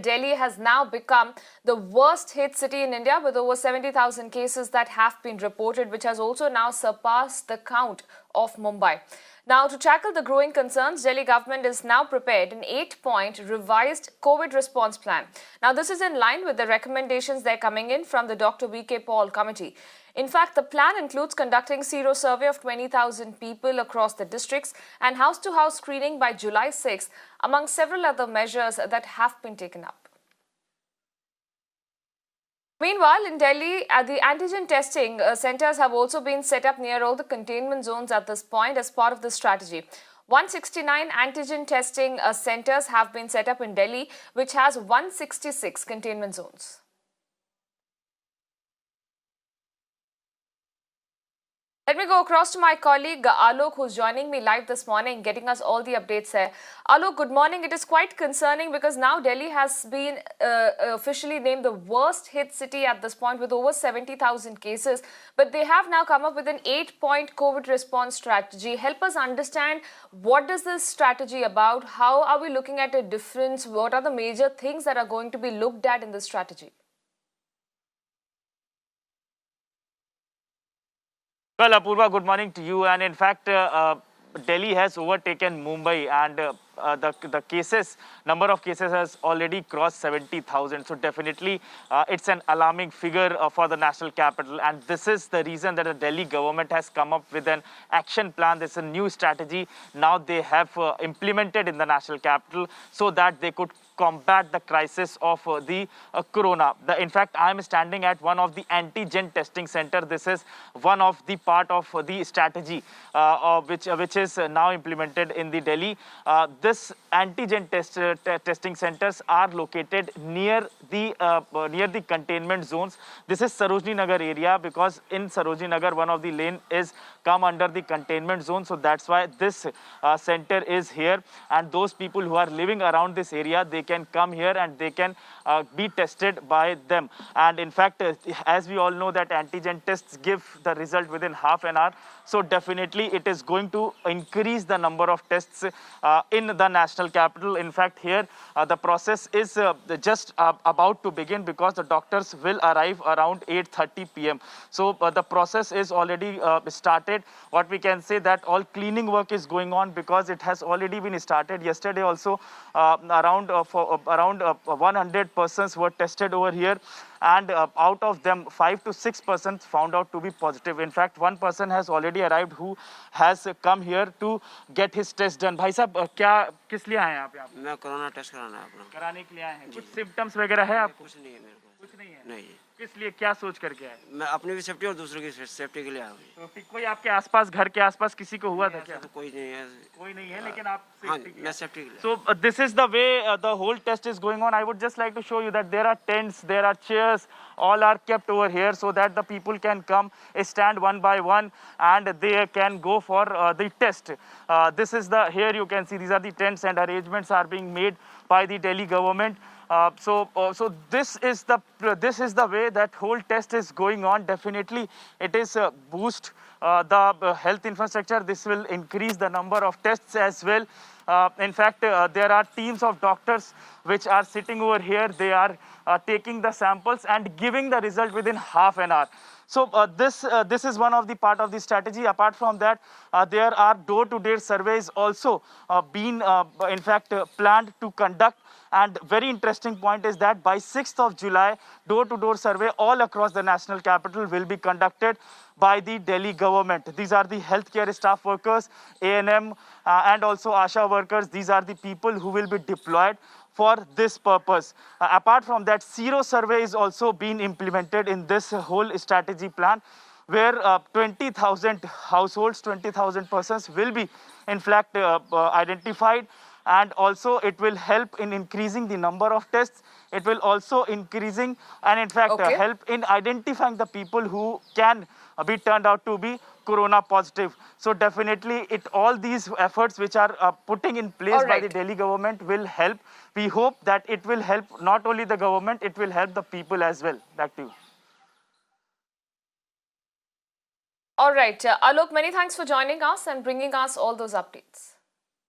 Delhi has now become the worst hit city in India with over 70,000 cases that have been reported, which has also now surpassed the count of Mumbai. Now, to tackle the growing concerns, Delhi government is now prepared an 8-point revised COVID response plan. Now, this is in line with the recommendations that are coming in from the Dr. V.K. Paul committee. In fact, the plan includes conducting sero survey of 20,000 people across the districts and house-to-house screening by July 6, among several other measures that have been taken up. Meanwhile, in Delhi, the antigen testing centers have also been set up near all the containment zones at this point as part of the strategy. 169 antigen testing centers have been set up in Delhi, which has 166 containment zones. Let me go across to my colleague Alok, who's joining me live this morning, getting us all the updates here. Alok, good morning. It is quite concerning because now Delhi has been officially named the worst hit city at this point with over 70,000 cases. But they have now come up with an 8-point COVID response strategy. Help us understand, what is this strategy about? How are we looking at a difference? What are the major things that are going to be looked at in this strategy? Well, Apurva, good morning to you. And in fact, Delhi has overtaken Mumbai, and the cases, number of cases has already crossed 70,000. So definitely, it's an alarming figure for the national capital. And this is the reason that the Delhi government has come up with an action plan. This is a new strategy now they have implemented in the national capital so that they could combat the crisis of the corona. In fact, I am standing at one of the antigen testing center. This is one of the part of the strategy which is now implemented in the Delhi. This antigen testing centers are located near the containment zones. This is Sarojini Nagar area, because in Sarojini Nagar one of the lane is come under the containment zone. So that's why this center is here, and those people who are living around this area, they can come here and they can be tested by them. And in fact, as we all know that antigen tests give the result within half an hour. So definitely it is going to increase the number of tests in the national capital. In fact, here the process is just about to begin, because the doctors will arrive around 8:30 p.m. So the process is already started. What we can say that all cleaning work is going on, because it has already been started. Yesterday also around 100 persons were tested over here, and out of them 5 to 6 persons found out to be positive. In fact, one person has already arrived who has come here to get his test done. भाई साहब, क्या किस लिए आए हैं आप यहाँ पे? मैं कोरोना टेस्ट कराना है अपना। कराने के लिए आए हैं। कुछ सिम्टम्स वगैरह है आपको? कुछ नहीं है मेरे को। कुछ नहीं है? नहीं। किस लिए, क्या सोच करके आए? मैं अपनी भी सेफ्टी और दूसरों की सेफ्टी के लिए आया हूँ। तो कोई आपके आसपास, घर के आसपास किसी को हुआ था क्या? तो कोई नहीं है। कोई नहीं है, लेकिन आप हाँ, मैं सेफ्टी के लिए। So this is the way the whole test is going on. I would just like to show you that there are tents, there are chairs, all are kept over here so that the people can come, stand one by one, and they can go for the test. This is the, here you can see these are the tents, and arrangements are being made by the Delhi government. So this is the way that whole test is going on. Definitely, it is boost the health infrastructure. This will increase the number of tests as well. In fact, there are teams of doctors which are sitting over here. They are taking the samples and giving the result within half an hour. So this is one of the part of the strategy. Apart from that, there are door-to-door surveys also being in fact planned to conduct. And very interesting point is that by 6th of July, door-to-door survey all across the national capital will be conducted by the Delhi government. These are the healthcare staff workers, ANM, and also ASHA workers. These are the people who will be deployed for this purpose. Apart from that, sero survey is also being implemented in this whole strategy plan, where 20,000 households, 20,000 persons will be in fact identified. And also it will help in increasing the number of tests. It will also increasing and in fact help in identifying the people who can be turned out to be corona positive. So definitely all these efforts which are putting in place by the Delhi government will help. We hope that it will help not only the government, it will help the people as well. Back to you. All right, Alok, many thanks for joining us and bringing us all those updates.